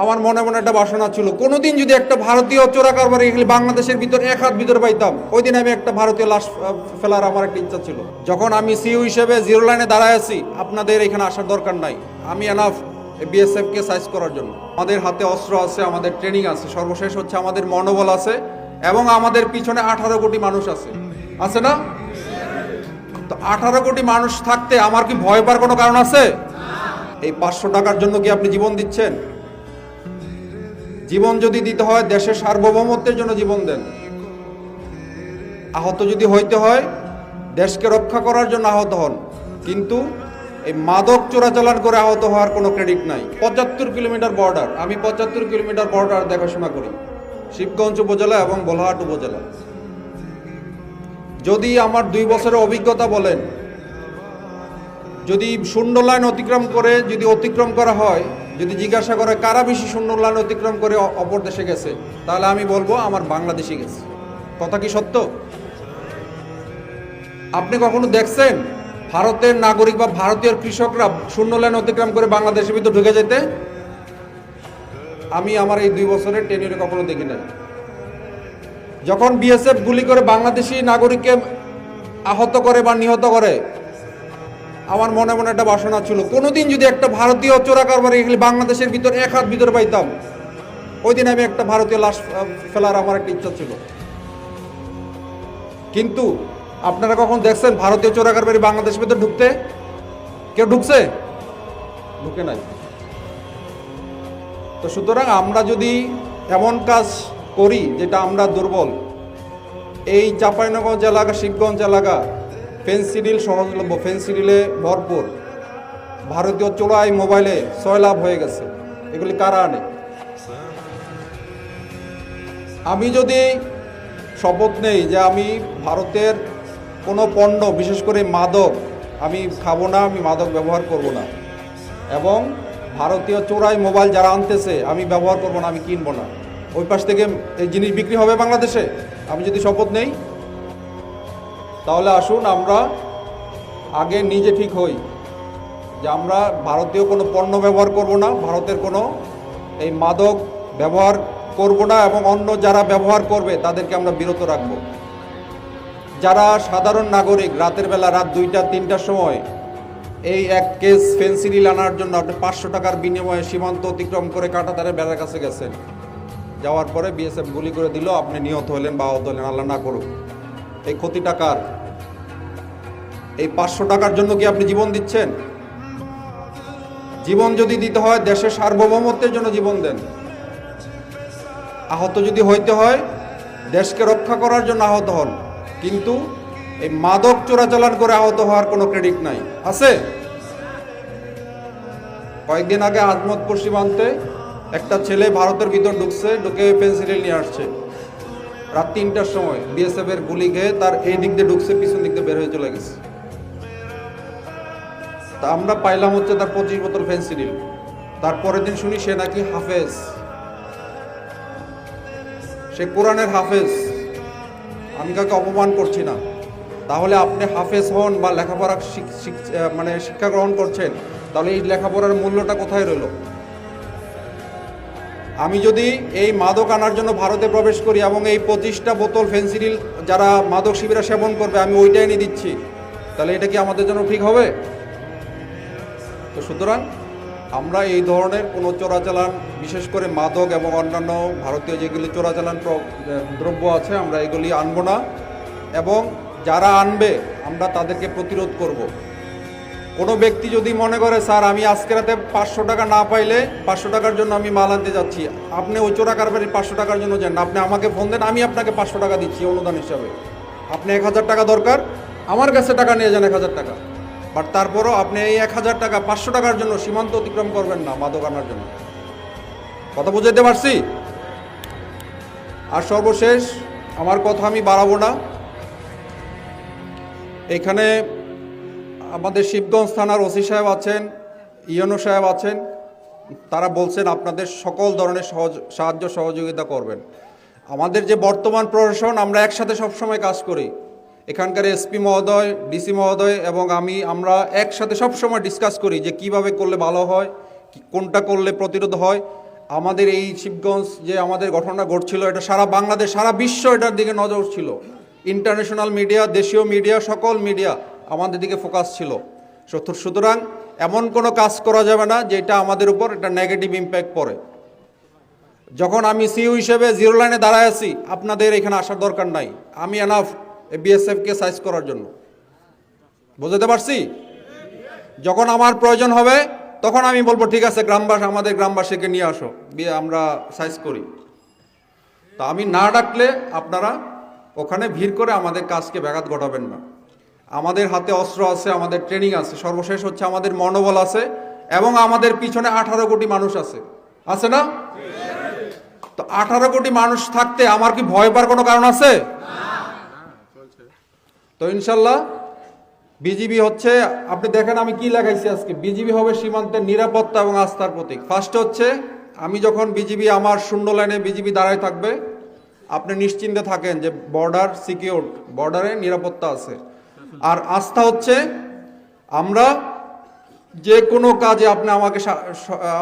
আমার মনে মনে একটা বাসনা ছিল, কোনোদিন যদি একটা ভারতীয় চোরা কারবারি এখানে বাংলাদেশের ভিতর এক হাত ভিতরে পাইতাম, ওই দিন আমি একটা ভারতীয় লাশ ফেলার আমার একটা ইচ্ছা ছিল। যখন আমি সিইও হিসেবে জিরো লাইনে দাঁড়ায় আছি, আপনাদের এখানে আসার দরকার নাই, আমি এনাফ বিএসএফ কে সাইজ করার জন্য। আমাদের হাতে অস্ত্র আছে, আমাদের ট্রেনিং আছে, সর্বশেষ হচ্ছে আমাদের মনোবল আছে, এবং আমাদের পিছনে 18 কোটি মানুষ আছে, আছে না? তো 18 কোটি মানুষ থাকতে আমার কি ভয় পাওয়ার কোনো কারণ আছে? এই 500 টাকার জন্য কি আপনি জীবন দিচ্ছেন? জীবন যদি দিতে হয় দেশের সার্বভৌমত্বের জন্য জীবন দেন। আহত যদি হইতে হয় দেশকে রক্ষা করার জন্য আহত হন, কিন্তু এই মাদক চোরাচালান করে আহত হওয়ার কোনো ক্রেডিট নাই। 75 কিলোমিটার বর্ডার, আমি 75 কিলোমিটার বর্ডার দেখাশোনা করি, শিবগঞ্জ উপজেলা এবং বোলহাট উপজেলা। যদি আমার 2 বছরের অভিজ্ঞতা বলেন, যদি শূন্য লাইন অতিক্রম করে যদি অতিক্রম করা হয়, যদি জিজ্ঞাসা করে কারা বেশি শূন্য লাইন অতিক্রম করে অপর দেশে গেছে, তাহলে আমি বলবো আমার বাংলাদেশে গেছে। কথা কি সত্য? আপনি কখনো দেখছেন ভারতের নাগরিক বা ভারতীয় কৃষকরা শূন্য লাইন অতিক্রম করে বাংলাদেশের ভিতর ঢুকে যেতে? আমি আমার এই 2 বছরের টেনিয়রে কখনো দেখি নাই। যখন বিএসএফ গুলি করে বাংলাদেশি নাগরিককে আহত করে বা নিহত করে, আমার মনে মনে একটা বাসনা ছিল, কোনোদিন যদি একটা ভারতীয় চোরা কারবারি এখানে বাংলাদেশের ভিতর এক হাত ভিতরে পাইতাম, ওই দিন আমি একটা ভারতীয় লাশ ফেলার আমার একটা ইচ্ছা ছিল। কিন্তু আপনারা কখন দেখছেন ভারতীয় চোরা কারবারি বাংলাদেশের ভিতর ঢুকতে? কেউ ঢুকছে? ঢুকে নাই। তো সুতরাং আমরা যদি এমন কাজ করি যেটা আমরা দুর্বল, এই চাঁপাইনবাবগঞ্জ এলাকা, শিবগঞ্জ এলাকা ফেন্সিডিল সহজলভ্য, ফেন্সিডিলে ভরপুর, ভারতীয় চোরাই মোবাইলে 6 লাখ হয়ে গেছে। এগুলি কারা আনে? আমি যদি শপথ নেই যে আমি ভারতের কোনো পণ্য, বিশেষ করে মাদক আমি খাবো না, আমি মাদক ব্যবহার করব না, এবং ভারতীয় চোরাই মোবাইল যারা আনতেছে আমি ব্যবহার করব না, আমি কিনবো না, ওই পাশ থেকে এই জিনিস বিক্রি হবে বাংলাদেশে, আমি যদি শপথ নেই, তাহলে আসুন আমরা আগে নিজে ঠিক হই যে আমরা ভারতীয় কোনো পণ্য ব্যবহার করব না, ভারতের কোনো এই মাদক ব্যবহার করব না, এবং অন্য যারা ব্যবহার করবে তাদেরকে আমরা বিরত রাখব। যারা সাধারণ নাগরিক রাতের বেলা, রাত 2টা-3টার সময় এই 1 কেস ফেন্সিডিল আনার জন্য আপনি 500 টাকার বিনিময়ে সীমান্ত অতিক্রম করে কাঁটাতারের বেড়ার কাছে গেছেন, যাওয়ার পরে বিএসএফ গুলি করে দিল, আপনি নিহত হলেন বা আহত হলেন, আল্লাহ না করুক, এই ক্ষতি টাকার। এই 500 টাকার জন্য কি আপনি জীবন দিচ্ছেন? জীবন যদি দিতে হয় দেশের সার্বভৌমত্বের জন্য জীবন দেন। আহত যদি হইতে হয় দেশকে রক্ষা করার জন্য আহত হন, কিন্তু এই মাদক চোরাচালান করে আহত হওয়ার কোনো ক্রেডিট নাই। আছে? কয়েকদিন আগে আজমতপুর সীমান্তে একটা ছেলে ভারতের ভিতর ঢুকে ফেন্সিডিল নিয়ে আসছে, রাত 3টার সময় বিএসএফ এর গুলি খেয়ে তার এই দিক দিয়ে ঢুকছে, পিছন দিক দিয়ে বের হয়ে চলে গেছে। তা আমরা পাইলাম হচ্ছে তার 25 বোতল ফেন্সিডিল। তারপরের দিন শুনি সে নাকি হাফেজ, সে কোরআনের হাফেজ। আমি কাউকে অপমান করছি না, তাহলে আপনি হাফেজ হন বা লেখাপড়া মানে শিক্ষা গ্রহণ করছেন, তাহলে এই লেখাপড়ার মূল্যটা কোথায় রইল? আমি যদি এই মাদক আনার জন্য ভারতে প্রবেশ করি এবং এই 25টা বোতল ফেন্সিডিল যারা মাদক শিবিরা সেবন করবে আমি ওইটাই এনে দিচ্ছি, তাহলে এটা কি আমাদের জন্য ঠিক হবে? তো সুতরাং আমরা এই ধরনের কোনো চোরাচালান, বিশেষ করে মাদক এবং অন্যান্য ভারতীয় যেগুলি চোরাচালান দ্রব্য আছে, আমরা এগুলি আনবো না, এবং যারা আনবে আমরা তাদেরকে প্রতিরোধ করব। কোনো ব্যক্তি যদি মনে করে স্যার আমি আজকে রাতে 500 টাকা না পাইলে 500 টাকার জন্য আমি মাল আনতে যাচ্ছি, আপনি ওই চোরা কারবারির 500 টাকার জন্য যান না, আপনি আমাকে ফোন দেন, আমি আপনাকে 500 টাকা দিচ্ছি অনুদান হিসাবে। আপনি 1000 টাকা দরকার, আমার কাছে টাকা নিয়ে যান 1000 টাকা, বাট তারপরও আপনি এই 1000 টাকা 500 টাকার জন্য সীমান্ত অতিক্রম করবেন না মাদক আনার জন্য। কথা বুঝাইতে পারছি? আর সর্বশেষ আমার কথা আমি বাড়াবো না, এখানে আমাদের শিবগঞ্জ থানার ওসি সাহেব আছেন, ইউনো সাহেব আছেন, তারা বলছেন আপনাদের সকল ধরনের সাহায্য সহযোগিতা করবেন। আমাদের যে বর্তমান প্রশাসন, আমরা একসাথে সবসময় কাজ করি, এখানকার এসপি মহোদয়, ডিসি মহোদয় এবং আমরা একসাথে সবসময় ডিসকাস করি যে কিভাবে করলে ভালো হয়, কোনটা করলে প্রতিরোধ হয়, আমাদের এই শিবগঞ্জ যে আমাদের ঘটনা ঘটছিল, এটা সারা বাংলাদেশ, সারা বিশ্ব এটার দিকে নজর ছিল। ইন্টারন্যাশনাল মিডিয়া, দেশীয় মিডিয়া, সকল মিডিয়া আমাদের দিকে ফোকাস ছিল। সুতরাং এমন কোনো কাজ করা যাবে না যেটা আমাদের উপর একটা নেগেটিভ ইম্প্যাক্ট পড়ে। যখন আমি সিইও হিসেবে জিরো লাইনে দাঁড়ায় আছি, আপনাদের এখানে আসার দরকার নাই, আমি এনাফ বিএসএফকে সাইজ করার জন্য। বুঝতে পারছি? যখন আমার প্রয়োজন হবে তখন আমি বলবো ঠিক আছে, আমাদের গ্রামবাসীকে নিয়ে আসো, আমরা সাইজ করি। তা আমি না ডাকলে আপনারা ওখানে ভিড় করে আমাদের কাজকে ব্যাঘাত ঘটাবেন না। আমাদের হাতে অস্ত্র আছে, আমাদের ট্রেনিং আছে, সর্বশেষ হচ্ছে আমাদের মনোবল আছে, এবং আমাদের পিছনে 18 কোটি মানুষ আছে না? তো 18 কোটি মানুষ থাকতে আমার কি ভয় পাওয়ার কোনো কারণ আছে? তো ইনশাল্লাহ বিজিবি হচ্ছে, আপনি দেখেন আমি কি লাগাইছি আজকে, বিজিবি হবে সীমান্তের নিরাপত্তা এবং আস্থার প্রতীক। ফার্স্ট হচ্ছে, আমি যখন বিজিবি আমার শূন্য লাইনে বিজিবি দাঁড়ায় থাকবে, আপনি নিশ্চিন্তে থাকেন যে বর্ডার সিকিউরড, বর্ডারে নিরাপত্তা আছে। আর আস্থা হচ্ছে, আমরা যে কোনো কাজে আপনি আমাকে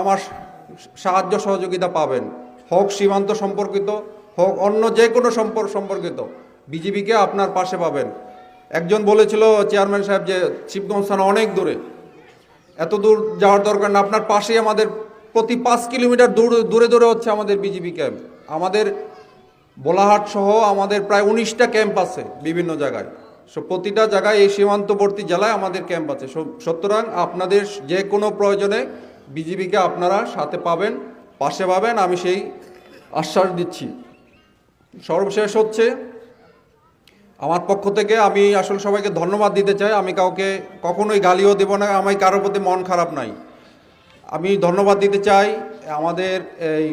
আমার সাহায্য সহযোগিতা পাবেন, হোক সীমান্ত সম্পর্কিত, হোক অন্য যে কোনো সম্পর্কিত, বিজিবিকে আপনার পাশে পাবেন। একজন বলেছিল চেয়ারম্যান সাহেব যে শিবগঞ্জ থানা অনেক দূরে, এত দূর যাওয়ার দরকার না, আপনার পাশেই আমাদের প্রতি 5 কিলোমিটার দূরে দূরে হচ্ছে আমাদের বিজিবি ক্যাম্প। আমাদের বোলাহাট সহ আমাদের প্রায় 19টা ক্যাম্প আছে বিভিন্ন জায়গায়। প্রতিটা জায়গায় এই সীমান্তবর্তী জেলায় আমাদের ক্যাম্প আছে। সুতরাং আপনাদের যে কোনো প্রয়োজনে বিজিবিকে আপনারা সাথে পাবেন, পাশে পাবেন, আমি সেই আশ্বাস দিচ্ছি। সর্বশেষ হচ্ছে, আমার পক্ষ থেকে আমি আসলে সবাইকে ধন্যবাদ দিতে চাই। আমি কাউকে কখনোই গালিও দেব না, আমার কারোর প্রতি মন খারাপ নাই। আমি ধন্যবাদ দিতে চাই আমাদের এই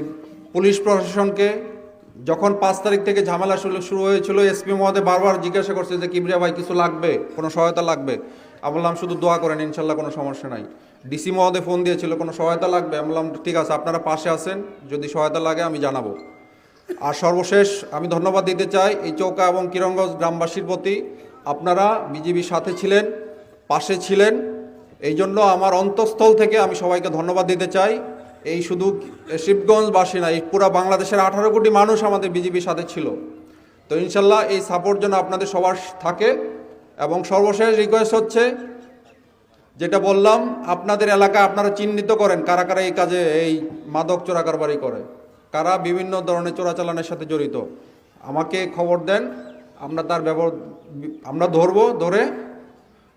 পুলিশ প্রশাসনকে। যখন 5 তারিখ থেকে ঝামেলা শুরু হয়েছিল, এসপি মহোদয় বারবার জিজ্ঞাসা করছে যে কিবরিয়া ভাই কিছু লাগবে, কোনো সহায়তা লাগবে? আমি বললাম শুধু দোয়া করেন, ইনশাল্লাহ কোনো সমস্যা নাই। ডিসি মহোদয় ফোন দিয়েছিল কোনো সহায়তা লাগবে, আমি বললাম ঠিক আছে, আপনারা পাশে আছেন, যদি সহায়তা লাগে আমি জানাবো। আর সর্বশেষ আমি ধন্যবাদ দিতে চাই এই চৌকা এবং কিরণগঞ্জ গ্রামবাসীর প্রতি। আপনারা বিজিবির সাথে ছিলেন, পাশে ছিলেন, এই জন্য আমার অন্তঃস্থল থেকে আমি সবাইকে ধন্যবাদ দিতে চাই। এই শুধু শিবগঞ্জবাসী না, এই পুরো বাংলাদেশের 18 কোটি মানুষ আমাদের বিজিবির সাথে ছিল। তো ইনশাল্লাহ এই সাপোর্ট যেন আপনাদের সবার থাকে। এবং সর্বশেষ রিকোয়েস্ট হচ্ছে, যেটা বললাম, আপনাদের এলাকায় আপনারা চিহ্নিত করেন কারা কারা এই কাজে, এই মাদক চোরাকারবারি করে, কারা বিভিন্ন ধরনের চোরাচালানের সাথে জড়িত। আমাকে খবর দেন, আমরা তার আমরা ধরে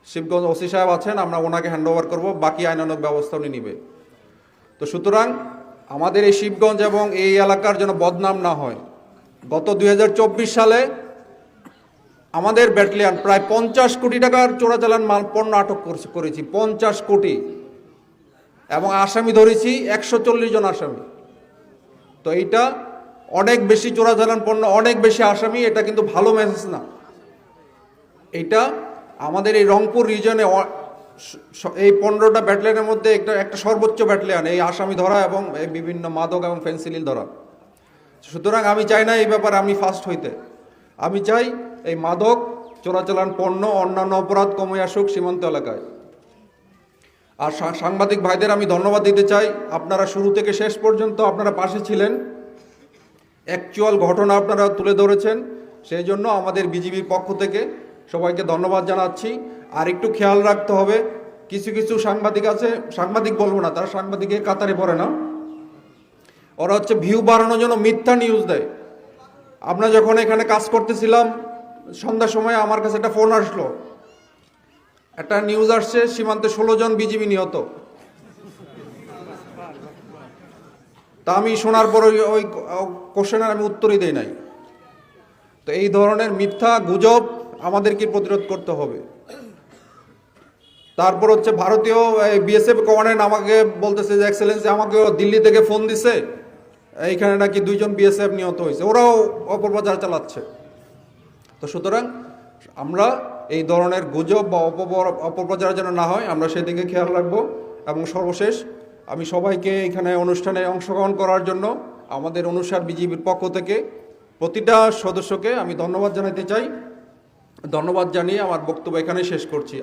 শিবগঞ্জ ওসি সাহেব আছেন, আমরা ওনাকে হ্যান্ড ওভার করবো, বাকি আইনানুগ ব্যবস্থা উনি নিবে। তো সুতরাং আমাদের এই শিবগঞ্জ এবং এই এলাকার যেন বদনাম না হয়। গত 2024 সালে আমাদের ব্যাটালিয়ান প্রায় 50 কোটি টাকার চোরাচালান পণ্য আটক করেছি, 50 কোটি, এবং আসামি ধরেছি 140 জন আসামি। তো এইটা অনেক বেশি চোরাচালান পণ্য, অনেক বেশি আসামি, এটা কিন্তু ভালো মেসেজ না। এটা আমাদের এই রংপুর রিজনে এই 15টা ব্যাটালিয়নের মধ্যে একটা সর্বোচ্চ ব্যাটালিয়ন এই আসামি ধরা এবং এই বিভিন্ন মাদক এবং ফেন্সিডিল ধরা। সুতরাং আমি চাই না এই ব্যাপারে আমি ফার্স্ট হইতে, আমি চাই এই মাদক চোরাচালান পণ্য, অন্যান্য অপরাধ কমে আসুক সীমান্ত এলাকায়। আর সাংবাদিক ভাইদের আমি ধন্যবাদ দিতে চাই, আপনারা শুরু থেকে শেষ পর্যন্ত আপনারা পাশে ছিলেন, অ্যাকচুয়াল ঘটনা আপনারা তুলে ধরেছেন, সেই জন্য আমাদের বিজিবির পক্ষ থেকে সবাইকে ধন্যবাদ জানাচ্ছি। আর একটু খেয়াল রাখতে হবে, কিছু কিছু সাংবাদিক আছে, সাংবাদিক বলবো না, তারা সাংবাদিকের কাতারে পড়ে না, ওরা হচ্ছে ভিউ বাড়ানোর জন্য মিথ্যা নিউজ দেয়। আমরা যখন এখানে কাজ করতেছিলাম, সন্ধ্যার সময় আমার কাছে একটা ফোন আসলো, একটা নিউজ আসছে সীমান্তে 16 জন বিজিবি নিহত। তা আমি শোনার পর ওই কোশ্চেনের আমি উত্তরই দেই নাই। তো এই ধরনের মিথ্যা গুজব আমাদেরকে প্রতিরোধ করতে হবে। তারপর হচ্ছে ভারতীয় বিএসএফ কমান্ডেন্ট আমাকে বলতেছে যে এক্সেলেন্সি, আমাকে দিল্লি থেকে ফোন দিছে, এইখানে নাকি 2 জন বিএসএফ নিহত হয়েছে, ওরাও অপপ্রচার চালাচ্ছে। তো সুতরাং আমরা এই ধরনের গুজব বা অপপ্রচার যেন না হয়, আমরা সেদিকে খেয়াল রাখবো। এবং সর্বশেষ আমি সবাইকে এখানে অনুষ্ঠানে অংশগ্রহণ করার জন্য আমাদের অনুসার বিজিবির পক্ষ থেকে প্রতিটা সদস্যকে আমি ধন্যবাদ জানাতে চাই। ধন্যবাদ জানিয়ে আমার বক্তব্য এখানে শেষ করছি।